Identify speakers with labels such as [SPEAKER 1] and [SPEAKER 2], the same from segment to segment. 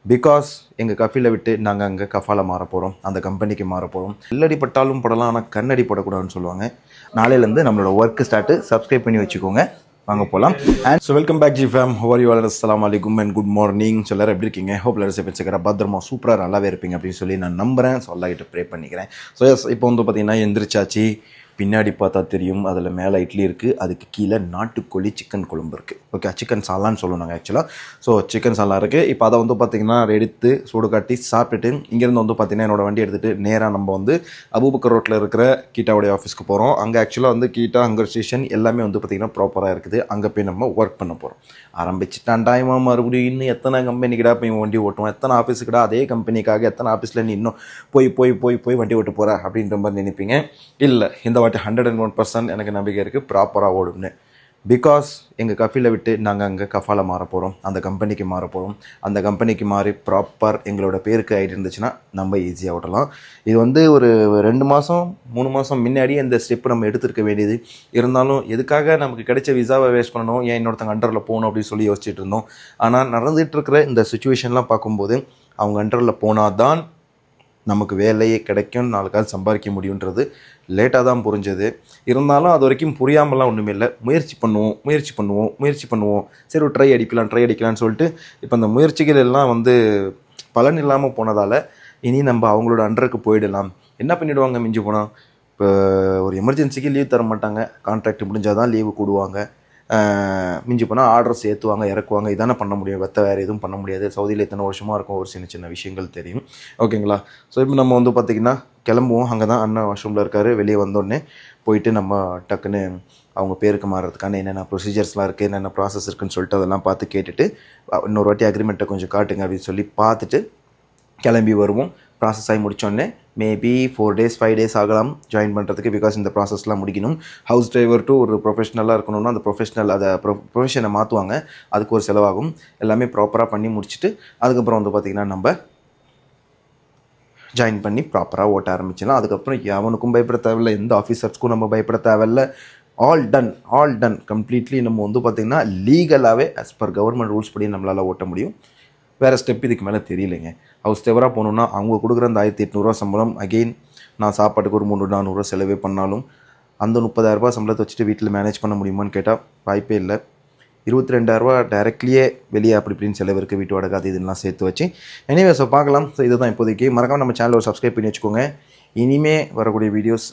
[SPEAKER 1] Because எங்கள் கஃபில விட்டு நாங்கள் அங்கே கஃபால மாற போகிறோம், அந்த கம்பெனிக்கு மாற போகிறோம். எல்லடி பட்டாலும் படலாம், ஆனால் கண்ணடி படக்கூடாதுன்னு சொல்லுவாங்க. நாளையிலேருந்து நம்மளோட ஒர்க்கு ஸ்டார்ட்டு. சப்ஸ்கிரைப் பண்ணி வச்சுக்கோங்க. வாங்க போகலாம். And so welcome back G fame. How are you all. அஸ்ஸலாமு அலைக்கும் அண்ட் குட் மார்னிங். ஸோ எல்லாரும் எப்படி இருக்கீங்க? ஹோப் எல்லாரும் சேஃப் வச்சுக்கிற பத்திரமா சூப்பராக நல்லாவே இருப்பீங்க அப்படின்னு சொல்லி நான் நம்புகிறேன். ஸோ எல்லா கிட்ட ப்ரே பண்ணிக்கிறேன். ஸோ எஸ், இப்போ வந்து பார்த்தீங்கன்னா எந்திரிச்சாச்சு. பின்னாடி பார்த்தா தெரியும், அதில் மேலே இட்லி இருக்குது, அதுக்கு கீழே நாட்டுக்கோழி சிக்கன் குழம்பு இருக்குது. ஓகே, சிக்கன் சாலான்னு சொல்லுவோம் நாங்கள் ஆக்சுவலாக. ஸோ சிக்கன் சாலா இருக்குது. இப்போ அதை வந்து பார்த்திங்கன்னா எடுத்து சூடு காட்டி சாப்பிட்டுட்டு இங்கேருந்து வந்து பார்த்திங்கன்னா என்னோடய வண்டி எடுத்துகிட்டு நேராக நம்ம வந்து அபூபக்கர் ரோட்டில் இருக்கிற கீட்டாவுடைய ஆஃபீஸ்க்கு போகிறோம். அங்கே ஆக்சுவலாக வந்து கீட்டா ஹங்கர் ஸ்டேஷன் எல்லாமே வந்து பார்த்திங்கன்னா ப்ராப்பராக இருக்குது. அங்கே போய் நம்ம ஒர்க் பண்ண போகிறோம். ஆரம்பிச்சுட்டாண்டாயமா மறுபடியும் இன்னும் எத்தனை கம்பெனிக்கிடா போய் வண்டி ஓட்டுவோம், எத்தனை ஆஃபீஸுக்கிடா அதே கம்பெனிக்காக எத்தனை ஆஃபீஸில் நீ இன்னும் போய் வண்டி ஓட்டு போகிற அப்படின்ற மாதிரி நினைப்பீங்க. இல்லை, இந்த வாட்டி 101% எனக்கு நம்பிக்கை இருக்குது ப்ராப்பராக ஓடும்னு. பிகாஸ் எங்கள் கஃபில விட்டு நாங்கள் அங்கே கஃபால மாற போகிறோம், அந்த கம்பெனிக்கு மாற போகிறோம். அந்த கம்பெனிக்கு மாறி ப்ராப்பர் எங்களோட பேருக்கு ஆகிட்டு இருந்துச்சுன்னா நம்ம ஈஸியாக ஓட்டலாம். இது வந்து ஒரு 2 மாதம் 3 மாதம் முன்னாடியே இந்த ஸ்டெப்பு நம்ம எடுத்துருக்க வேண்டியது. இருந்தாலும் எதுக்காக நமக்கு கிடைச்ச விசாவை வேஸ்ட் பண்ணணும், ஏன் இன்னொருத்தங்க அண்டரில் போகணும் அப்படின்னு சொல்லி யோசிச்சுட்டு இருந்தோம். ஆனால் நடந்துகிட்டு இருக்கிற இந்த சுச்சுவேஷன்லாம் பார்க்கும்போது அவங்க அண்டரில் போனால் தான் நமக்கு வேலையே கிடைக்கும், 4 காசு சம்பாதிக்க முடியுன்றது லேட்டாக தான் புரிஞ்சது. இருந்தாலும் அது வரைக்கும் புரியாமலாம் ஒன்றுமே இல்லை. முயற்சி பண்ணுவோம். சரி, ஒரு ட்ரை அடிக்கலான்னு சொல்லிட்டு இப்போ அந்த முயற்சிகள் எல்லாம் வந்து பலன் இல்லாமல் போனதால் இனி நம்ம அவங்களோட அண்டருக்கு போயிடலாம். என்ன பண்ணிவிடுவாங்க மிஞ்சி போனால், இப்போ ஒரு எமர்ஜென்சிக்கு லீவ் தர மாட்டாங்க, கான்ட்ராக்ட் முடிஞ்சால் தான் லீவு கூடுவாங்க. மிஞ்சி போனால் ஆர்டர்ஸ் ஏற்றுவாங்க, இறக்குவாங்க. இதானே பண்ண முடியும், வேறு எதுவும் பண்ண முடியாது. சவுதியில் எத்தனை வருஷமாக இருக்கும், ஒரு சின்ன விஷயங்கள் தெரியும். ஓகேங்களா? ஸோ இப்போ நம்ம வந்து பார்த்திங்கன்னா கிளம்புவோம். அங்கே தான் அண்ணன் வாஷ்ரூமில் இருக்கார். வெளியே வந்தோடனே போயிட்டு நம்ம டக்குன்னு அவங்க பேருக்கு மாறுறதுக்கான என்னென்ன ப்ரொசீஜர்ஸ்லாம் இருக்குது, என்னென்ன ப்ராசஸ் இருக்குதுன்னு சொல்லிட்டு அதெல்லாம் பார்த்து கேட்டுட்டு இன்னொரு வாட்டி அக்ரிமெண்ட்டை கொஞ்சம் காட்டுங்க அப்படின்னு சொல்லி பார்த்துட்டு கிளம்பி வருவோம். ப்ராசஸ் ஆகி முடித்தோடனே மேபி 4 days 5 days ஆகலாம் ஜாயின் பண்ணுறதுக்கு. பிகாஸ் இந்த ப்ராசஸ்லாம் முடிக்கணும். ஹவுஸ் டிரைவர் டு ஒரு ப்ரொஃபஷ்னலாக இருக்கணும்னா அந்த ப்ரொஃபஷனை மாற்றுவாங்க, அதுக்கு ஒரு செலவாகும். எல்லாமே ப்ராப்பராக பண்ணி முடிச்சுட்டு அதுக்கப்புறம் வந்து பார்த்திங்கன்னா நம்ம ஜாயின் பண்ணி ப்ராப்பராக ஓட்ட ஆரம்பிச்சிடலாம். அதுக்கப்புறம் எவனுக்கும் பயப்பட தேவையில்லை, எந்த ஆஃபீஸர்ஸ்க்கும் நம்ம பயப்பட தேவையில்லை. All done completely. நம்ம வந்து பார்த்திங்கன்னா லீகலாகவே ஆஸ் பர் கவர்மெண்ட் ரூல்ஸ் படி நம்மளால் ஓட்ட முடியும். வேறு ஸ்டெப் இதுக்கு மேலே தெரியலைங்க. ஹவுஸ் டிரைவராக போகணுன்னா அவங்க கொடுக்குற அந்த 1800 சம்பளம், அகெயின் நான் சாப்பாட்டுக்கு ஒரு 300-400 செலவே பண்ணாலும் அந்த 30,000 சம்பளத்தை வச்சுட்டு வீட்டில் மேனேஜ் பண்ண முடியுமான்னு கேட்டால் வாய்ப்பே இல்லை. 22,000 டைரெக்ட்லியே வெளியே அப்படி இப்படின்னு செலவு இருக்குது, வீட்டு வாடகை அது இதெல்லாம் சேர்த்து வச்சு. எனிவே ஸோ பார்க்கலாம். ஸோ இதுதான் இப்போதைக்கு. மறக்காமல் நம்ம சேனலை சப்ஸ்கிரைப் பண்ணி வச்சுக்கோங்க. இனிமே வரக்கூடிய வீடியோஸ்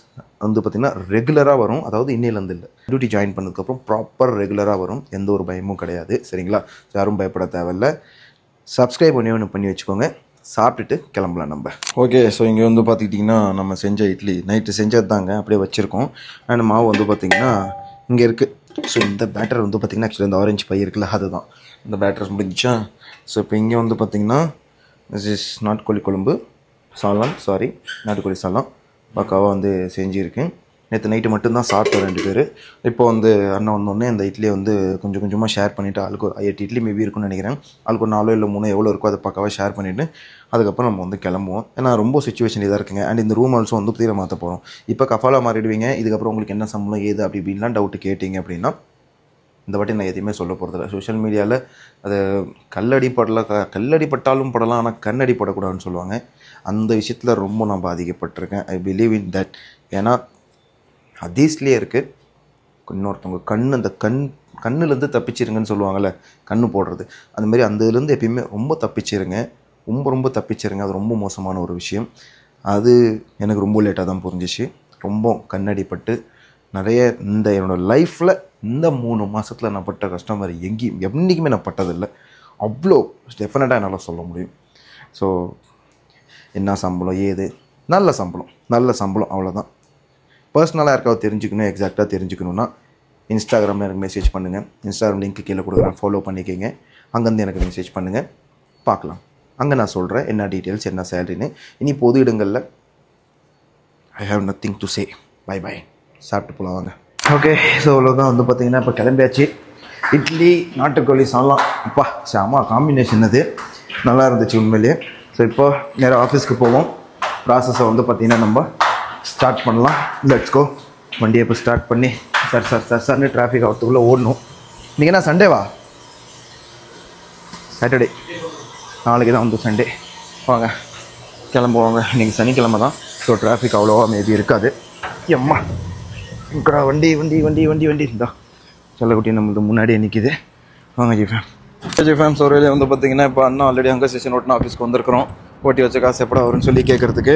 [SPEAKER 1] வந்து பார்த்திங்கன்னா ரெகுலராக வரும். அதாவது இன்னிலேருந்து இல்லை, டியூட்டி ஜாயின் பண்ணதுக்கப்புறம் ப்ராப்பர் ரெகுலராக வரும். எந்த ஒரு பயமும் கிடையாது. சரிங்களா? யாரும் பயப்பட தேவையில்லை. சப்ஸ்கிரைப் பண்ணி வச்சுக்கோங்க. சாப்பிட்டுட்டு கிளம்பலாம் நம்ம. ஓகே, ஸோ இங்கே வந்து பார்த்துக்கிட்டிங்கன்னா நம்ம செஞ்ச இட்லி நைட்டு செஞ்சது தாங்க அப்படியே வச்சுருக்கோம். அண்ட் மாவு வந்து பார்த்திங்கன்னா இங்கே இருக்குது. ஸோ இந்த பேட்டர் வந்து பார்த்திங்கன்னா ஆக்சுவலி இந்த ஆரஞ்சு பை இருக்குல்ல, அதுதான் இந்த பேட்டர் முடிஞ்சிச்சா. ஸோ இப்போ இங்கே வந்து பார்த்திங்கன்னா திஸ் இஸ் நாட்டுக்கோழி குழம்பு நாட்டுக்கோழி சாலம் பக்காவாக வந்து செஞ்சுருக்கேன். நேற்று நைட்டு மட்டும்தான் சாப்பிட்டோம் 2 பேர். இப்போ வந்து அண்ணன் வந்தோடனே இந்த இட்லியை வந்து கொஞ்சம் கொஞ்சமாக ஷேர் பண்ணிவிட்டு, ஆளுக்கு 8 இட்லி மேபி இருக்குன்னு நினைக்கிறேன். ஆளுக்கு ஒரு 4 இல்லை 3 எவ்வளோ இருக்கோ அதை பக்காவாக ஷேர் பண்ணிவிட்டு அதுக்கப்புறம் நம்ம வந்து கிளம்புவோம். ஏன்னா ரொம்ப சுச்சுவேஷன் இதாக இருக்குங்க. அண்ட் இந்த ரூம் ஆல்சோ வந்து புதிய மாற்ற போகிறோம். இப்போ கஃபாலாக மாறிடுவீங்க. இதுக்கப்புறம் உங்களுக்கு என்ன சம்பளம் ஏது அப்படி இப்படின்லாம் டவுட்டு கேட்டிங்க அப்படின்னா இந்த வாட்டி நான் எதையுமே சொல்ல போகிறதில்ல. சோஷியல் மீடியாவில் அது கல்லடி பட்டாலும் படலாம், ஆனால் கண்ணடி படக்கூடாதுன்னு சொல்லுவாங்க. அந்த விஷயத்தில் ரொம்ப நான் பாதிக்கப்பட்டிருக்கேன். I believe in that. ஏன்னா ஹதீஸ்லேயே இருக்குது, இன்னொருத்தவங்க அந்த கண்ணுலேருந்து தப்பிச்சிருங்கன்னு சொல்லுவாங்கள்ல, கண்ணு போடுறது. அந்தமாரி அந்த இதுலேருந்து எப்பயுமே ரொம்ப தப்பிச்சிருங்க. ரொம்ப தப்பிச்சிருங்க. அது ரொம்ப மோசமான ஒரு விஷயம். அது எனக்கு ரொம்ப லேட்டாக தான் புரிஞ்சிச்சு. ரொம்ப கண்ணடிப்பட்டு நிறைய என்னோடய லைஃப்பில் இந்த 3 மாதத்தில் நான் பட்ட கஷ்டம் வேறு என்றைக்குமே நான் பட்டதில்லை. அவ்வளோ டெஃபினட்டாக என்னால் சொல்ல முடியும். ஸோ என்ன சம்பளம் ஏது, நல்ல சம்பளம் அவ்வளோதான். பர்சனலாக யாருக்காவது தெரிஞ்சுக்கணும், எக்ஸாக்டாக தெரிஞ்சுக்கணுன்னா இன்ஸ்டாகிராமில் எனக்கு மெசேஜ் பண்ணுங்கள். இன்ஸ்டாகிராம் லிங்க் கீழே கொடுக்குறேன், ஃபாலோ பண்ணிக்கோங்க. அங்கேருந்து எனக்கு மெசேஜ் பண்ணுங்கள், பார்க்கலாம். அங்கே நான் சொல்கிறேன் என்ன டீட்டெயில்ஸ், என்ன சேலரின்னு. இனி பொது இடங்களில் I have nothing to say. Bye. சாப்பிட்டு போகலாம் வாங்க. ஓகே, ஸோ அவ்வளோதான். வந்து பார்த்திங்கன்னா இப்போ கிளம்பியாச்சு. இட்லி நாட்டுக்கோழி சாலாம், அப்பா சாமா காம்பினேஷன். அது நல்லா இருந்துச்சு உண்மையிலேயே. ஸோ இப்போ நேராக ஆஃபீஸ்க்கு போவோம். ப்ராசஸை வந்து பார்த்திங்கன்னா நம்ம ஸ்டார்ட் பண்ணலாம். Let's go. வண்டியை இப்போ ஸ்டார்ட் பண்ணி சார்னு டிராஃபிக் ஆகிறதுக்குள்ளே ஓடணும். இன்றைக்கி என்ன சண்டேவா? சாட்டர்டே. நாளைக்கு தான் வந்து சண்டே. வாங்க கிளம்புவாங்க. இன்றைக்கி சனிக்கிழமை தான். ஸோ டிராஃபிக் அவ்வளோவா மேபி இருக்காது. எம்மா இருக்கடா வண்டி வண்டி வண்டி வண்டி வண்டி இருந்தா செல்லக்குட்டி நம்மளுக்கு முன்னாடியே நிற்கிது. வாங்க ஜிஃபேம் ஸோ வெளியே வந்து பார்த்திங்கன்னா இப்போ அண்ணா ஆல்ரெடி அங்கே செஷன் ஓட்டின ஆஃபீஸ்க்கு வந்திருக்கிறோம். ஓட்டி வச்ச காசு எப்படா வரும்னு சொல்லி கேட்குறதுக்கு.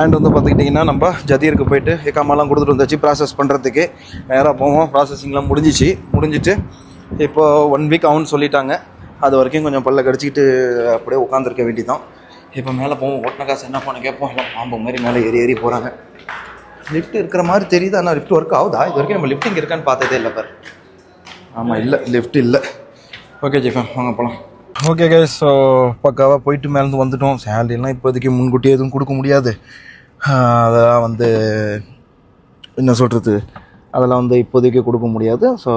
[SPEAKER 1] அண்ட் வந்து பார்த்துக்கிட்டிங்கன்னா நம்ம ஜதீருக்கு போயிட்டு எக்காமெல்லாம் கொடுத்துட்டு வந்தாச்சு ப்ராசஸ் பண்ணுறதுக்கு. நேராக போவோம். ப்ராசஸிங்லாம் முடிஞ்சிட்டு இப்போ 1 வீக் ஆகும்னு சொல்லிட்டாங்க. அது வரைக்கும் கொஞ்சம் பல்ல கடிச்சிக்கிட்டு அப்படியே உட்காந்துருக்க வேண்டி தான். இப்போ மேலே போவோம். ஓட்டின காசு என்ன பண்ண கேட்போம். எல்லாம் பாம்பு மாதிரி மேலே ஏறி போகிறாங்க. லிஃப்ட் இருக்கிற மாதிரி தெரியுது. ஆனால் லிஃப்ட் ஒர்க் ஆகுதா? இது வரைக்கும் நம்ம லிஃப்டிங் இருக்கான்னு பார்த்ததே இல்லை பார். ஆமாம் இல்லை, லிஃப்ட் இல்லை. ஓகே ஜிஃபேம் வாங்க போகலாம். ஓகே கைஸ், ஸோ பக்காவாக போயிட்டு மேலேருந்து வந்துவிட்டோம். சேலரிலாம் இப்போதைக்கு முன்கூட்டியே எதுவும் கொடுக்க முடியாது. அதெல்லாம் வந்து என்ன சொல்கிறது, அதெல்லாம் வந்து இப்போதைக்கு கொடுக்க முடியாது. ஸோ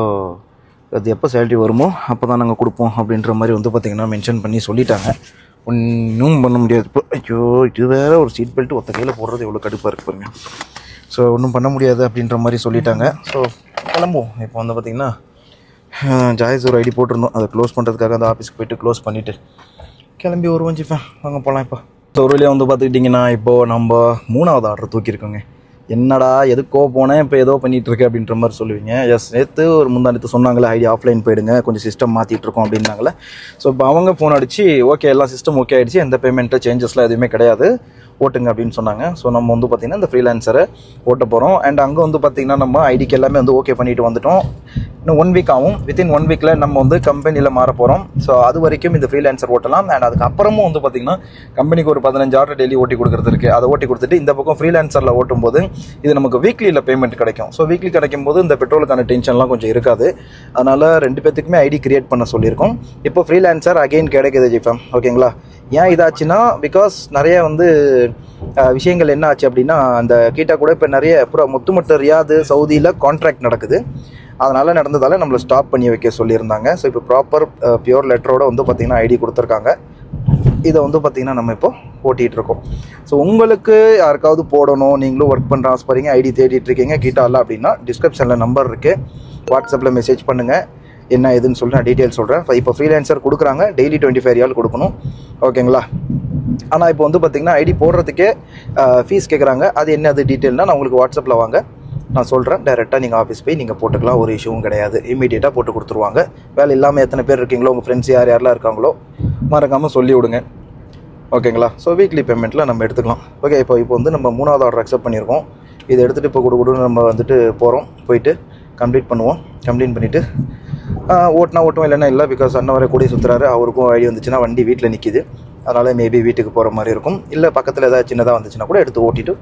[SPEAKER 1] அது எப்போ சேலரி வருமோ அப்போ தான் நாங்கள் கொடுப்போம் அப்படின்ற மாதிரி வந்து பார்த்திங்கன்னா மென்ஷன் பண்ணி சொல்லிட்டாங்க. ஒன்றும் பண்ண முடியாது. இப்போ ஐயோ இது வேறு ஒரு சீட் பெல்ட் ஒத்த கையில் போடுறது எவ்வளோ கடுப்பாக இருக்கு பாருங்க. ஸோ ஒன்றும் பண்ண முடியாது அப்படின்ற மாதிரி சொல்லிட்டாங்க. ஸோ கிளம்புவோம். இப்போ வந்து பார்த்திங்கன்னா ஜாய்ஸ் ஒரு ஐடி போட்டிருந்தோம். அதை க்ளோஸ் பண்ணுறதுக்காக அந்த ஆஃபீஸ்க்கு போய்ட்டு க்ளோஸ் பண்ணிவிட்டு கிளம்பி வருவோம் ஜிஃபேன். வாங்க போகலாம். இப்போ ஸோ ஒரு வழியாக வந்து பார்த்துக்கிட்டிங்கன்னா இப்போது நம்ம 3வது ஆர்டர் தூக்கியிருக்கோங்க. என்னடா எதுக்கோ போனேன் இப்போ ஏதோ பண்ணிகிட்ருக்கு அப்படின்ற மாதிரி சொல்லுவீங்க. எஸ், நேற்று ஒரு முந்தானத்து சொன்னாங்களே ஐடி ஆஃப்லைன் போயிடுங்க, கொஞ்சம் சிஸ்டம் மாற்றிட்டுருக்கோம் அப்படின்னாங்களே. ஸோ இப்போ அவங்க ஃபோன் அடித்து ஓகே எல்லாம் சிஸ்டம் ஓகே ஆகிடுச்சு, எந்த பேமெண்ட்டு சேஞ்சஸ்லாம் எதுவுமே கிடையாது, ஓட்டுங்க அப்படின்னு சொன்னாங்க. ஸோ நம்ம வந்து பார்த்திங்கன்னா இந்த ஃப்ரீலான்சரை ஓட்ட போகிறோம். அண்ட் அங்கே வந்து பார்த்திங்கன்னா நம்ம ஐடிக்கு எல்லாமே வந்து ஓகே பண்ணிட்டு வந்துட்டோம். இன்னும் 1 வீக் ஆகும். வித்தின் 1 வீக்கில் நம்ம வந்து கம்பெனியில் மாற போகிறோம். ஸோ அது வரைக்கும் இந்த ஃப்ரீலான்சர் ஓட்டலாம். அண்ட் அதுக்கப்புறமும் வந்து பார்த்திங்கன்னா கம்பெனிக்கு ஒரு 15 ஆர்டர் டெய்லி ஓட்டி கொடுக்குறது இருக்குது. அதை ஓட்டி கொடுத்துட்டு இந்த பக்கம் ஃப்ரீலான்சரில் ஓட்டும் போது இது நமக்கு வீக்லியில் பேமெண்ட் கிடைக்கும். ஸோ வீக்லி கிடைக்கும் போது இந்த பெட்ரோலுக்கான டென்ஷன்லாம் கொஞ்சம் இருக்காது. அதனால் 2 பேத்துக்குமே ஐடி கிரியேட் பண்ண சொல்லியிருக்கோம். இப்போ ஃப்ரீலான்சர் அகெயின் கிடைக்குது ஜிஃபேம். ஓகேங்களா? ஏன் இதாச்சுன்னா பிகாஸ் நிறைய வந்து விஷயங்கள் என்ன ஆச்சு அப்படின்னா, அந்த கீட்டா கூட இப்போ நிறைய முத்துமட்டு ரியாது சவுதியில் கான்ட்ராக்ட் நடக்குது. அதனால் நடந்ததால் நம்மளை ஸ்டாப் பண்ணி வைக்க சொல்லியிருந்தாங்க. ஸோ இப்போ ப்ராப்பர் பியூர் லெட்டரோட வந்து பார்த்திங்கன்னா ஐடி கொடுத்துருக்காங்க. இதை வந்து பார்த்திங்கன்னா நம்ம இப்போ ஓட்டிகிட்டு இருக்கோம். ஸோ உங்களுக்கு யாருக்காவது போடணும், நீங்களும் ஒர்க் பண்ணுற ஆசைப்படுறீங்க, ஐடி தேடிட்டு இருக்கீங்க கீட்டாவில் அப்படின்னா டிஸ்கிரிப்ஷனில் நம்பர் இருக்குது. வாட்ஸ்அப்பில் மெசேஜ் பண்ணுங்கள். என்ன ஏதுன்னு சொல்லிட்டு நான் டீட்டெயில் சொல்கிறேன். இப்போ ஃப்ரீலான்சர் கொடுக்குறாங்க, டெய்லி 25 ரியால் கொடுக்கணும். ஓகேங்களா? ஆனால் இப்போ வந்து பார்த்திங்கன்னா ஐடி போடுறதுக்கே ஃபீஸ் கேட்குறாங்க. அது என்ன அது டீட்டெயில்னால் நான் உங்களுக்கு வாட்ஸ்அப்பில் வாங்க நான் சொல்கிறேன். டைரெக்டாக நீங்கள் ஆஃபீஸ் போய் நீங்கள் போட்டுக்கலாம். ஒரு இஷ்யூவும் கிடையாது. இமீடியட்டாக போட்டு கொடுத்துருவாங்க. வேலை இல்லாமல் எத்தனை பேர் இருக்கீங்களோ, உங்கள் ஃப்ரெண்ட்ஸ் யாரெல்லாம் இருக்காங்களோ மறக்காமல் சொல்லி விடுங்க. ஓகேங்களா? ஸோ வீக்லி பேமெண்ட்டில் நம்ம எடுத்துக்கலாம். ஓகே, இப்போ வந்து நம்ம 3வது ஆர்டர் அக்செப்ட் பண்ணியிருக்கோம். இதை எடுத்துகிட்டு இப்போ கொடுன்னு நம்ம வந்துட்டு போகிறோம். போயிட்டு கம்ப்ளீட் பண்ணுவோம். கம்ப்ளீட் பண்ணிவிட்டு ஓட்டுவோம், இல்லைன்னா இல்லை. பிகாஸ் அண்ணன் வரை கூடி சுற்றுறாரு. அவருக்கும் ஐடி வந்துச்சுன்னா வண்டி வீட்டில் நிற்கிது. அதனால் மேபி வீட்டுக்கு போகிற மாதிரி இருக்கும். இல்லை பக்கத்தில் ஏதாவது சின்னதாக வந்துச்சுன்னா கூட எடுத்து ஓட்டிட்டு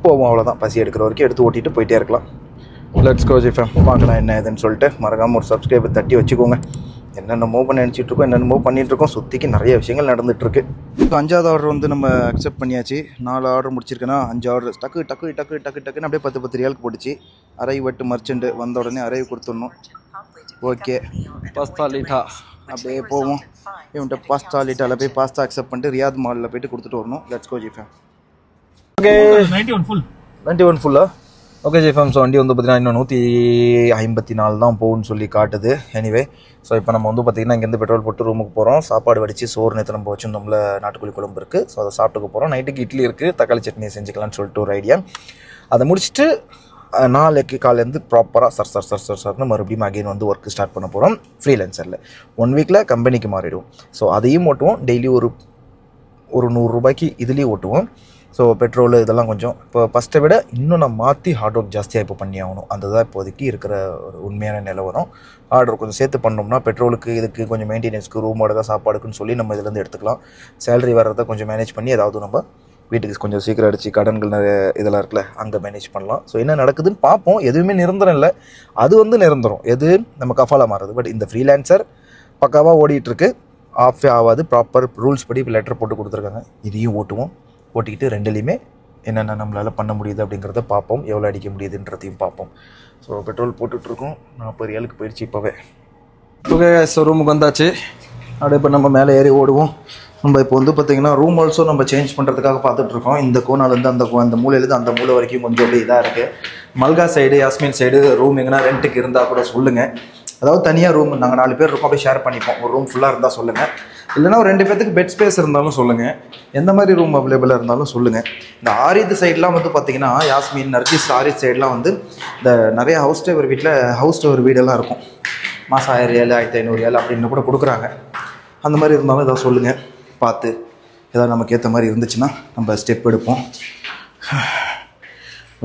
[SPEAKER 1] போவோம். அவ்வளோதான். பசி எடுக்கிற வரைக்கும் எடுத்து ஓட்டிட்டு போயிட்டே இருக்கலாம். லெட்ஸ் கோ ஜிஃபேம். பார்க்கலாம் என்ன ஏதுன்னு சொல்லிட்டு. மறக்காமல் ஒரு சப்ஸ்கிரைபர் தட்டி வச்சுக்கோங்க. என்னென்ன மூவ் பண்ண நினச்சிட்ருக்கோம், என்னென்ன மூவ் பண்ணிகிட்ருக்கோம். சுற்றிக்கு நிறைய விஷயங்கள் நடந்துகிட்ருக்கு. இப்போ 5வது ஆர்டர் வந்து நம்ம அக்செப்ட் பண்ணியாச்சு. 4 ஆர்டர் முடிச்சிருக்கேன்னா 5 ஆர்டர் டக்குன்னு அப்படியே 10 ரியாலுக்கு போட்டுச்சு. அரைவ் வெட்டு மர்ச்சென்ட் வந்த உடனே அரைவ் கொடுத்துடணும். ஓகே, பாஸ்தா லீட்டா அப்படியே போவோம். இவன்கிட்ட பாஸ்தா லீட்டாவில் போய் பாஸ்தா அக்செப்ட் பண்ணிட்டு ரியாத் மாலில் போய்ட்டு கொடுத்துட்டு வரணும். Let's go ஜிஃபேம். ஓகே, 91 ஃபுல்லா? ஓகே ஜிஃபேம். ஸோ வண்டி வந்து பார்த்திங்கன்னா இன்னும் 154 தான் போகும்னு சொல்லி காட்டுது. எனிவே, ஸோ இப்போ நம்ம வந்து பார்த்திங்கன்னா இங்கேருந்து பெட்ரோல் போட்டு ரூமுக்கு போகிறோம். சாப்பாடு வடித்து சோறு நேற்று நம்ம வச்சுருந்தோம்ல, நாட்டுக்கோழி குழம்பு இருக்குது. ஸோ அதை சாப்பிட்டுக்க போகிறோம். நைட்டுக்கு இட்லி இருக்குது, தக்காளி சட்னி செஞ்சுக்கலான்னு சொல்லிட்டு ஒரு ஐடியா. அதை முடிச்சுட்டு நாளைக்கு காலையிலேருந்து ப்ராப்பராக சர்னு மறுபடியும் அகைன் வந்து ஒர்க்கு ஸ்டார்ட் பண்ண போகிறோம் ஃப்ரீலான்சரில். 1 வீக்கில் கம்பெனிக்கு மாறிடுவோம். ஸோ அதையும் ஓட்டுவோம். டெய்லி ஒரு 100 ரூபாய்க்கு இதுலேயும் ஓட்டுவோம். ஸோ பெட்ரோலு இதெல்லாம் கொஞ்சம் இப்போ ஃபஸ்ட்டை விட இன்னும் நான் மாற்றி ஹார்ட் ஒர்க் ஜாஸ்தியாக இப்போ பண்ணி ஆகணும். அந்த தான் இப்போதைக்கு இருக்கிற ஒரு உண்மையான நிலவரம். ஹார்ட் ஒர்க் கொஞ்சம் சேர்த்து பண்ணோம்னா பெட்ரோலுக்கு இதுக்கு கொஞ்சம் மெயின்டெனன்ஸ்க்கு ரூம் வாடகை சாப்பாடுக்குன்னு சொல்லி நம்ம இதுலேருந்து எடுத்துக்கலாம். சேலரி வர்றதை கொஞ்சம் மேனேஜ் பண்ணி ஏதாவது நம்ம வீட்டுக்கு கொஞ்சம் சீக்கிரம் அடித்து கடன்கள் நிறைய இதெல்லாம் இருக்குல்ல, அங்கே மேனேஜ் பண்ணலாம். ஸோ என்ன நடக்குதுன்னு பார்ப்போம். எதுவுமே நிரந்தரம் இல்லை. அது வந்து நிரந்தரம் எது நம்ம கஃபாலாக மாறுது. பட் இந்த ஃப்ரீலான்சர் பக்காவாக ஓடிட்டுருக்கு. ஆஃபே ஆகாது. ப்ராப்பர் ரூல்ஸ் படி இப்போ லெட்டர் போட்டு கொடுத்துருக்காங்க. இதையும் ஓட்டுவோம். ஓட்டிக்கிட்டு 2லேயுமே என்னென்ன நம்மளால் பண்ண முடியுது அப்படிங்கிறத பார்ப்போம். எவ்வளோ அடிக்க முடியுதுன்றதையும் பார்ப்போம். ஸோ பெட்ரோல் போட்டுட்ருக்கோம். 40 ரியாலுக்கு போயிடுச்சு இப்போவே. ஓகே, ஸோ ரூமுக்கு வந்தாச்சு. அப்படியே இப்போ நம்ம மேலே ஏறி ஓடுவோம். நம்ம இப்போ வந்து பார்த்திங்கன்னா ரூம் ஆல்சோ நம்ம சேஞ்ச் பண்ணுறதுக்காக பார்த்துட்ருக்கோம். இந்த கோனாலேருந்து அந்த மூலையிலேருந்து அந்த மூலை வரைக்கும் கொஞ்சம் அப்படியே இதாக இருக்குது. Malka side, Yasmin side room எங்கன்னா ரெண்ட்டுக்கு இருந்தால் கூட சொல்லுங்கள். அதாவது தனியாக ரூம் நாங்கள் 4 பேர் இருக்கோம், அப்படியே ஷேர் பண்ணிப்போம். ஒரு ரூம் ஃபுல்லாக இருந்தால் சொல்லுங்கள். இல்லைனா ஒரு 2 பேத்துக்கு பெட் ஸ்பேஸ் இருந்தாலும் சொல்லுங்கள். எந்த மாதிரி ரூம் அவைலபிளாக இருந்தாலும் சொல்லுங்கள். இந்த ஆரித் சைட்லாம் வந்து பார்த்தீங்கன்னா யாஸ்மின், நர்கிஸ், ஆரித் சைட்லாம் வந்து இந்த நிறைய ஹவுஸ் டவர் வீடெல்லாம் இருக்கும். மாதம் 1000 1500 அப்படின்னு கூட கொடுக்குறாங்க. அந்த மாதிரி இருந்தாலும் ஏதாவது சொல்லுங்கள். பார்த்து ஏதாவது நமக்கு ஏற்ற மாதிரி இருந்துச்சுன்னா நம்ம ஸ்டெப் எடுப்போம்.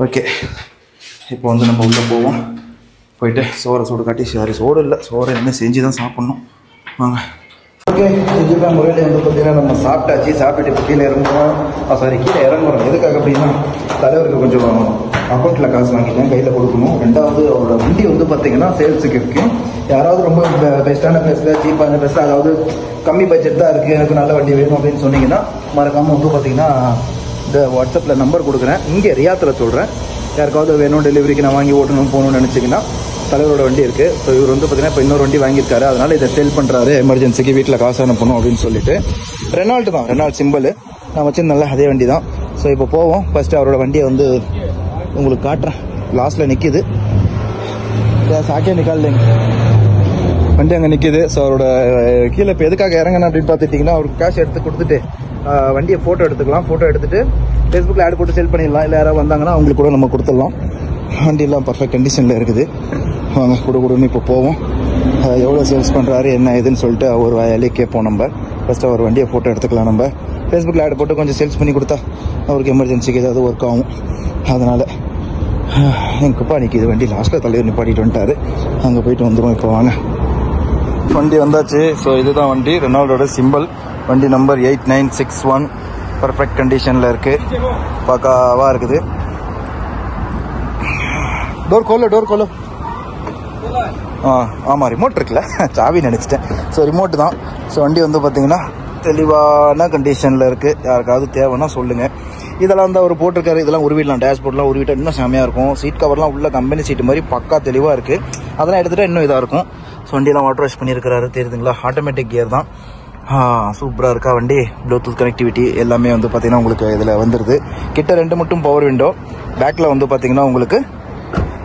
[SPEAKER 1] ஓகே, இப்போ வந்து நம்ம உள்ளே போவோம். போயிட்டு சோறு காட்டி, சோறு இல்லை, சோறை என்ன செஞ்சு தான் சாப்பிட்ணும். வாங்க. ஓகே, இதுக்காக முறையில் வந்து பார்த்தீங்கன்னா நம்ம சாப்பிட்டாச்சு. சாப்பிட்டு இப்போ கீழே இறங்குறோம். எதுக்காக அப்படின்னா தலைவருக்கு கொஞ்சம் அக்கௌண்ட்டில் காசு வாங்கிட்டேன், கையில் கொடுக்கணும். 2வது அவரோட வண்டி வந்து பார்த்தீங்கன்னா சேல்ஸுக்கு இருக்குது. யாராவது ரொம்ப பெஸ்ட்டான பிளேஸில் சீப்பான பிளேஸில், அதாவது கம்மி பட்ஜெட் தான் இருக்குது, எனக்கு நல்ல வண்டி வேணும் அப்படின்னு சொன்னீங்கன்னா மறக்காமல் வந்து பார்த்தீங்கன்னா இந்த வாட்ஸ்அப்பில் நம்பர் கொடுக்குறேன். இங்கே ரியாத்தில் சொல்கிறேன். யாருக்காவது வேணும் டெலிவரிக்கு நான் வாங்கி ஓட்டணும் போகணும்னு நினச்சிங்கன்னா தலைவரோட வண்டி இருக்குது. ஸோ இவர் வந்து பார்த்தீங்கன்னா இப்போ இன்னொரு வண்டி வாங்கியிருக்காரு. அதனால் இதை சேல் பண்ணுறாரு, எமர்ஜென்சிக்கு வீட்டில் காசு அனுப்பணும் அப்படின்னு சொல்லிட்டு. ரெனால்ட் சிம்பிள் நான் வச்சுருந்தேன்ல அதே வண்டி தான். ஸோ இப்போ போவோம். ஃபஸ்ட்டு அவரோட வண்டியை வந்து உங்களுக்கு காட்டுறேன். லாஸ்ட்டில் நிற்கிது, சாக்கே நிக்கால்லைங்க, வண்டி அங்கே நிற்கிது. ஸோ அவரோட கீழே இப்போ எதுக்காக இறங்கணும் அப்படின்னு பார்த்துட்டிங்கன்னா, அவருக்கு கேஷ் எடுத்து கொடுத்துட்டு வண்டியை ஃபோட்டோ எடுத்துக்கலாம். ஃபோட்டோ எடுத்துகிட்டு ஃபேஸ்புக்கில் ஆட் போட்டு சேல் பண்ணிடலாம். இல்லை யாராவது வந்தாங்கன்னா அவங்களுக்கு கூட நம்ம கொடுத்துடலாம். வண்டியெல்லாம் பர்ஃபெக்ட் கண்டிஷனில் இருக்குது. வாங்க கொடுன்னு இப்போ போவோம். எவ்வளோ சேல்ஸ் பண்ணுறாரு என்ன ஏதுன்னு சொல்லிட்டு ஒரு வேலையை கேட்போம். நம்ம ஃபஸ்ட்டு அவர் வண்டியை ஃபோட்டோ எடுத்துக்கலாம். நம்ம ஃபேஸ்புக்கில் ஆட் போட்டு கொஞ்சம் சேல்ஸ் பண்ணி கொடுத்தா அவருக்கு எமர்ஜென்சிக்கு ஏதாவது ஒர்க் ஆகும். அதனால் எங்கள் குப்பா நிற்கிது வண்டி. லாஸ்ட்டில் தலைவர் நிப்பாட்டிட்டு வந்துட்டார். அங்கே போயிட்டு வந்துடுவோம். இப்போ வாங்க, வண்டி வந்தாச்சு. ஸோ இதுதான் வண்டி, ரெனால்டோட சிம்பிள். வண்டி நம்பர் 8961. பர்ஃபெக்ட் கண்டிஷனில் இருக்குது, பக்காவாக இருக்குது. டோர் கோலோ. ஆமாம், ரிமோட் இருக்குல்ல, சாவி நினச்சிட்டேன். ஸோ ரிமோட்டு தான். ஸோ வண்டி வந்து பார்த்தீங்கன்னா தெளிவான கண்டிஷனில் இருக்குது. யாருக்காவது தேவைன்னா சொல்லுங்கள். இதெல்லாம் வந்து அவர் போட்டிருக்காரு. இதெல்லாம் உருவிடலாம், டேஷ்போர்ட்லாம் உருவிட்டால் இன்னும் செம்மையாக இருக்கும். சீட் கவர்லாம் உள்ள கம்பெனி சீட்டு மாதிரி பக்கா தெளிவாக இருக்குது. அதெல்லாம் எடுத்துகிட்டா இன்னும் இதாக இருக்கும். ஸோ வண்டியெல்லாம் வாட்டர் வாஷ் பண்ணியிருக்கிறாரு, தெரியுதுங்களா. ஆட்டோமேட்டிக் கியர் தான். சூப்பராக இருக்கா வண்டி. ப்ளூடூத் கனெக்டிவிட்டி எல்லாமே வந்து பார்த்தீங்கன்னா உங்களுக்கு இதில் வந்துடுது. கிட்ட 2 மட்டும் பவர் விண்டோ. பேக்கில் வந்து பார்த்தீங்கன்னா உங்களுக்கு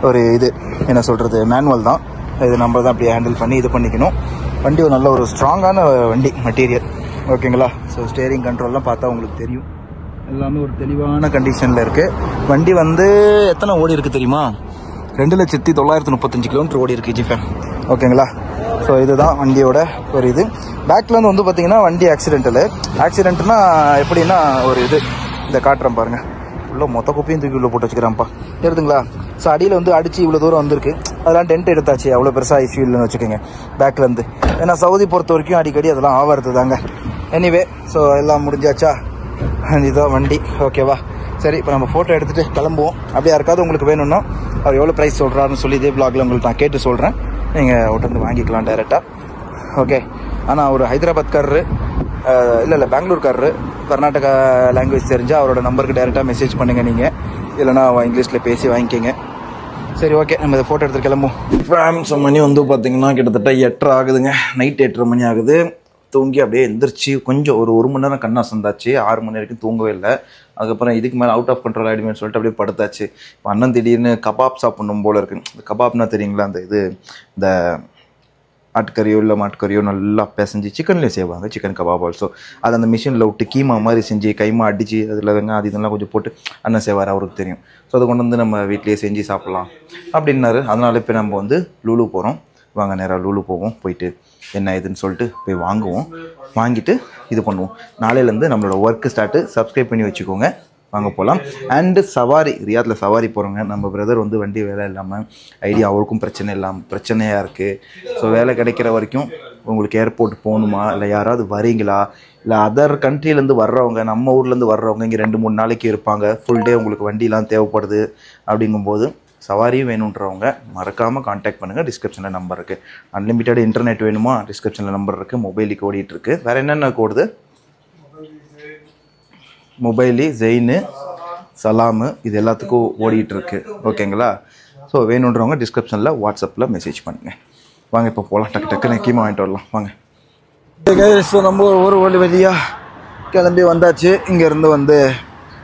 [SPEAKER 1] ஒரு இது என்ன சொல்கிறது, மேனுவல் தான். இது நம்ம தான் அப்படியே ஹேண்டில் பண்ணி இது பண்ணிக்கணும். வண்டி ஒரு நல்ல ஒரு ஸ்ட்ராங்கான வண்டி மெட்டீரியல். ஓகேங்களா. ஸோ ஸ்டேரிங் கண்ட்ரோல்லாம் பார்த்தா உங்களுக்கு தெரியும், எல்லாமே ஒரு தெளிவான கண்டிஷனில் இருக்குது. வண்டி வந்து எத்தனை ஓடி இருக்குது தெரியுமா? 2,935 கிலோமீட்டர் ஓடி இருக்குது ஜிஃபேம். ஓகேங்களா. ஸோ இதுதான் வண்டியோட ஒரு இது. பேக்கில் வந்து பார்த்தீங்கன்னா வண்டி ஆக்சிடென்ட்னா எப்படின்னா ஒரு இது இந்த காட்டுறேன் பாருங்கள். உள்ள மொத்த குப்பையும் தூக்கி உள்ள போட்டு வச்சுக்கிறான்ப்பா, தெரியுதுங்களா. ஸோ அடியில் வந்து அடித்து இவ்வளோ தூரம் வந்திருக்கு. அதெல்லாம் டென்ட் எடுத்தாச்சு, அவ்வளோ பெருசாக இஷ்யூ இல்லைன்னு வச்சுக்கோங்க பேக்லேருந்து. ஏன்னா சவுதி பொறுத்த வரைக்கும் அடிக்கடி அதெல்லாம் ஆவறது தாங்க. எனிவே ஸோ எல்லாம் முடிஞ்சாச்சா, இதுதான் வண்டி. ஓகேவா. சரி, இப்போ நம்ம ஃபோட்டோ எடுத்துகிட்டு கிளம்புவோம். அப்படியே யாருக்காவது உங்களுக்கு வேணும்னா அவர் எவ்வளோ ப்ரைஸ் சொல்கிறாருன்னு சொல்லி இதே ப்ளாகில் உங்களுக்கு நான் கேட்டு சொல்கிறேன். நீங்கள் விட்டு வாங்கிக்கலாம் டைரெக்டாக. ஓகே. ஆனால் அவர் ஹைதராபாத்காரரு, இல்லை பெங்களூர்காரரு, கர்நாடகா லாங்குவேஜ் தெரிஞ்சால் அவரோட நம்பருக்கு டைரெக்டாக மெசேஜ் பண்ணுங்கள். நீங்கள் இல்லைனா இங்கிலீஷில் பேசி வாங்கிக்கோங்க. சரி, ஓகே, நம்ம இதை ஃபோட்டோ எடுத்து கிளம்புவோம். ஃப்ராம்ஸ் மணி வந்து பார்த்திங்கன்னா கிட்டத்தட்ட 8:30 ஆகுதுங்க. நைட் 8:30 மணி ஆகுது. தூங்கி அப்படியே எந்திரிச்சு கொஞ்சம் ஒரு மணி நேரம் கண்ணா சந்தாச்சு. 6 மணி வரைக்கும் தூங்கவே இல்லை. அதுக்கப்புறம் இதுக்கு மேலே அவுட் ஆஃப் கண்ட்ரோல் ஆகிடுமேன்னு சொல்லிட்டு அப்படியே படுத்தாச்சு. இப்போ அண்ணன் திடீர்னு கபாப் சாப்பிடணும் போல் இருக்குது. இந்த கபாப்னா தெரியுங்களா, அந்த இது இந்த ஆட்டுக்கறியோ இல்லை மாட்டுக்கறியோ நல்லா பிசைஞ்சு சிக்கன்லேயே செய்வாங்க, சிக்கன் கபாப் ஆல்சோ. அது அந்த மிஷினில் விட்டு கீமா மாதிரி செஞ்சு கைமா அடித்து அதில் வெங்காயம் இதெல்லாம் கொஞ்சம் போட்டு அண்ணன் செய்வார், அவருக்கு தெரியும். ஸோ அதை கொண்டு வந்து நம்ம வீட்லேயே செஞ்சு சாப்பிட்லாம் அப்படின்னாரு. அதனால இப்போ நம்ம வந்து லூலு போகிறோம். வாங்க நேராக லூலு போவோம். போயிட்டு என்ன இதுன்னு சொல்லிட்டு போய் வாங்கிட்டு இது பண்ணுவோம். நாளையிலேருந்து நம்மளோட ஒர்க்கு ஸ்டார்ட்டு. சப்ஸ்கிரைப் பண்ணி வச்சுக்கோங்க. வாங்க போகலாம். அண்டு சவாரி, ரியாத்தில் சவாரி போகிறோங்க. நம்ம பிரதர் வந்து வண்டி வேலை இல்லாமல் ஐடியா, அவருக்கும் பிரச்சனையாக இருக்குது. ஸோ வேலை கிடைக்கிற வரைக்கும் உங்களுக்கு ஏர்போர்ட் போகணுமா, இல்லை யாராவது வரீங்களா, இல்லை அதர் கண்ட்ரிலேருந்து வர்றவங்க, நம்ம ஊர்லேருந்து வர்றவங்க இங்கே 2-3 நாளைக்கு இருப்பாங்க, ஃபுல் டே உங்களுக்கு வண்டிலாம் தேவைப்படுது அப்படிங்கும்போது சவாரியும் வேணுன்றவங்க மறக்காமல் காண்டாக்ட் பண்ணுங்கள். டிஸ்கிரிப்ஷனில் நம்பர் இருக்குது. அன்லிமிட்டட் இன்டர்நெட் வேணுமா, டிஸ்கிரிப்ஷனில் நம்பர் இருக்குது. மொபைலுக்கு ஓடிட்டுருக்கு. வேறு என்னென்ன கோடுது, மொபைலு, ஜெயினு, சலாமு, இது எல்லாத்துக்கும் ஓடிட்டுருக்கு. ஓகேங்களா. ஸோ வேணுன்றவங்க டிஸ்கிரிப்ஷனில் வாட்ஸ்அப்பில் மெசேஜ் பண்ணுங்கள். வாங்க இப்போ போகலாம். டக்குன்னு கீமா வாங்கிட்டு வரலாம் வாங்க. ஸோ நம்ம ஒரு வழியாக கிளம்பி வந்தாச்சு. இங்கேருந்து வந்து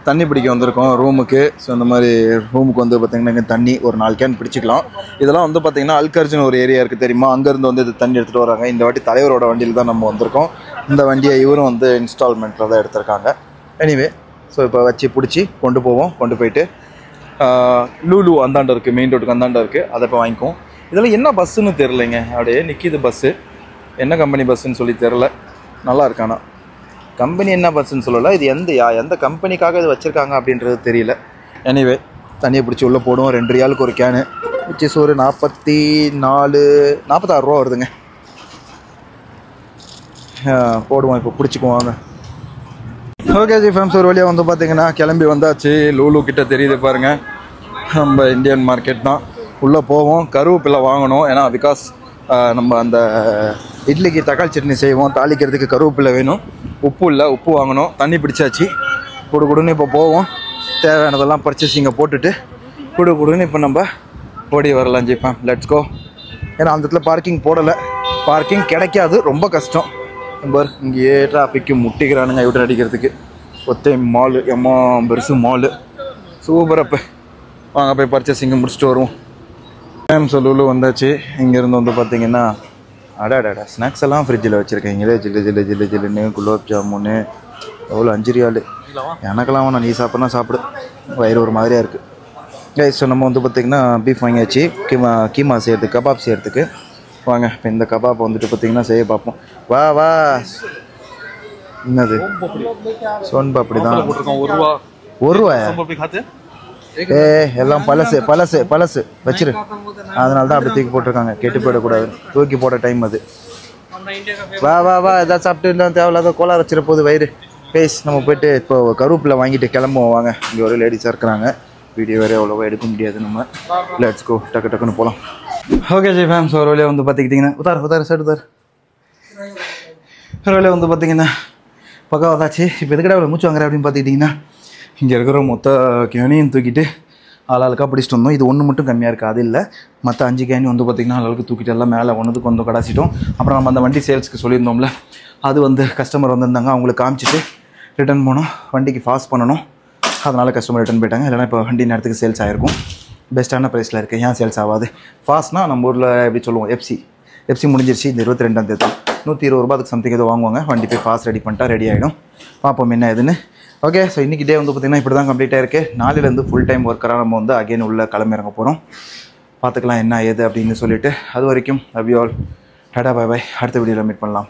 [SPEAKER 1] தண்ணி பிடிக்க வந்திருக்கோம் ரூமுக்கு. ஸோ இந்த மாதிரி ரூமுக்கு வந்து பார்த்திங்கன்னா இங்கே தண்ணி ஒரு 4 கேன் பிடிச்சிக்கலாம். இதெல்லாம் வந்து பார்த்திங்கன்னா அல்கர்ஜன் ஒரு ஏரியா இருக்குது தெரியுமா, அங்கேருந்து வந்து இது தண்ணி எடுத்துகிட்டு வராங்க. இந்த வாட்டி தலைவரோட வண்டியில் தான் நம்ம வந்திருக்கோம். இந்த வண்டியை இவரும் வந்து இன்ஸ்டால்மெண்ட்டில் தான் எடுத்திருக்காங்க. எனிவே ஸோ இப்போ வச்சு பிடிச்சி கொண்டு போவோம். கொண்டு போயிட்டு லூலு அந்தாண்ட இருக்குது, மெயின் ரோட்டுக்கு அந்தாண்ட இருக்குது, அதை இப்போ வாங்கிக்குவோம். இதெல்லாம் என்ன பஸ்ஸுன்னு தெரிலைங்க, அப்படியே நிற்கிது பஸ்ஸு. என்ன கம்பெனி பஸ்ஸுன்னு சொல்லி தெரில. நல்லா இருக்கானா கம்பெனி என்ன பஸ்ஸுன்னு சொல்லலை. இது எந்த கம்பெனிக்காக இது வச்சுருக்காங்க அப்படின்றது தெரியல. எனிவே தண்ணியை பிடிச்சி உள்ளே போடுவோம். 2 ரியாலுக்கு ஒரு கேனு, விச் ஒரு 46 ரூபா வருதுங்க. போடுவோம். இப்போ பிடிச்சிக்குவாங்க. ஓகே ஜி ஃப்ரெண்ட்ஸ், ஒரு வழியாக வந்து பார்த்தீங்கன்னா கிளம்பி வந்தாச்சு. லூலு கிட்ட தெரியுது பாருங்கள், நம்ம இந்தியன் மார்க்கெட் தான். உள்ளே போவோம். கருவேப்பிலை வாங்கணும். ஏன்னா பிகாஸ் நம்ம அந்த இட்லிக்கு தக்காளி சட்னி செய்வோம், தாளிக்கிறதுக்கு கருவேப்பிலை வேணும். உப்பு இல்லை, உப்பு வாங்கணும். தண்ணி பிடிச்சாச்சு. குடுன்னு இப்போ போவோம். தேவையானதெல்லாம் பர்ச்சேசிங்கை போட்டுட்டு குடுன்னு இப்போ நம்ம ஓடி வரலாம் ஜி ஃபேம். Let's go. ஏன்னா அந்த இடத்துல பார்க்கிங் போடலை, பார்க்கிங் கிடைக்காது, ரொம்ப கஷ்டம். நம்பர் இங்கேயே டிராஃபிக்கு முட்டிக்கிறானுங்க விட்டு அடிக்கிறதுக்கு. ஒத்தே மாலு, எம்மா பெருசு மாலு, சூப்பர். அப்போ வாங்க போய் பர்ச்சேசிங்கை முடிச்சுட்டு வருவோம். லூலு வந்தாச்சு. இங்கேருந்து வந்து பார்த்தீங்கன்னா அடாடா ஸ்நாக்ஸ் எல்லாம் ஃப்ரிட்ஜில் வச்சுருக்கீங்களே. ஜில்லுன்னு குலோப் ஜாமுன்னு எவ்வளோ 5 ரியாலு. எனக்கெல்லாம் வேணாம், நீ சாப்பிட்னா சாப்பிடு, வயிறு ஒரு மாதிரியாக இருக்குது. ஸோ நம்ம வந்து பார்த்திங்கன்னா பீஃப் வாங்கியாச்சு. கீமா செய்யறதுக்கு, கபாப் செய்யறதுக்கு. வாங்க இப்போ இந்த கபாப் வந்துட்டு பார்த்திங்கன்னா செய்ய பார்ப்போம். வா என்னது சோன் பாப்படி தான். 1 ரூபாயா? எல்லாம் பழசு வச்சிரு. அதனால தான் அப்படி தூக்கி போட்டிருக்காங்க. கெட்டு போயிடக்கூடாது, தூக்கி போட டைம் அது. வா எதாவது சாப்பிட்டு தேவையில்லாத கோலா வச்சிட போகுது வயிறு. பேஸ் நம்ம போயிட்டு இப்போ கருவேப்பிலை வாங்கிட்டு கிளம்புவோம். வாங்க, இங்கே ஒரு லேடிஸாக இருக்கிறாங்க. வீடியோ வேறு அவ்வளோவா எடுக்க முடியாது நம்ம. லெட்ஸ் கோ, டக்குன்னு போகலாம். ஓகே ஜி ஃபேம்ஸ், ஒரு வழியாக வந்து பார்த்துக்கிட்டிங்கன்னா உதார் ஒரு வழியாக வந்து பார்த்திங்கன்னா பக்கம் வந்தாச்சு. இப்போ எதுக்கடா அவ்வளோ மூச்சு வாங்குறேன் அப்படின்னு பார்த்துக்கிட்டிங்கன்னா, இங்கே இருக்கிற மொத்த கேனையும் தூக்கிட்டு ஆளாளுக்காக பிடிச்சிட்டு வந்தோம். இது ஒன்று மட்டும் கம்மியாக இருக்குது, அது இல்லை. மற்ற 5 கேனி வந்து பார்த்திங்கன்னா ஆளாளுக்கு தூக்கிட்டு எல்லாம் மேலே ஒன்றுக்கு கொஞ்சம் கடாச்சிட்டோம். அப்புறம் நம்ம அந்த வண்டி சேல்ஸுக்கு சொல்லியிருந்தோம்ல, அது வந்து கஸ்டமர் வந்திருந்தாங்க, அவங்களுக்கு காமிச்சிட்டு ரிட்டர்ன் போனோம். வண்டிக்கு ஃபாஸ்ட் பண்ணணும், அதனால் கஸ்டமர் ரிட்டர்ன் போயிட்டாங்க. இல்லைனா இப்போ வண்டி நேரத்துக்கு சேல்ஸ் ஆகிருக்கும். பெஸ்ட்டான ப்ரைஸில் இருக்குது. ஏன் சேல்ஸ் ஆகாது? ஃபாஸ்ட்னால் நம்ம ஊரில் எப்படி சொல்லுவோம், எஃப்சி முடிஞ்சிருச்சு. இந்த 22ஆம் தேதி 120 ரூபாய்க்கு சம்திங் ஏதோ வாங்குவாங்க. வண்டி போய் ஃபாஸ்ட் ரெடி பண்ணிட்டா ரெடி ஆகிடும். பார்ப்போம் என்ன இதுன்னு. ஓகே, ஸோ இன்றைக்கி டே வந்து பார்த்திங்கன்னா இப்படி தான் கம்ப்ளீட் ஆகிருக்கு. நாளையிலேருந்து ஃபுல் டைம் ஒர்க்கராக நம்ம வந்து அகைன் உள்ள கிளம்பிறங்க போகிறோம். பார்த்துக்கலாம் என்ன ஏது அப்படின்னு சொல்லிட்டு. அது வரைக்கும் love you all. Tata bye bye. அடுத்த வீடியோவில் மீட் பண்ணலாம்.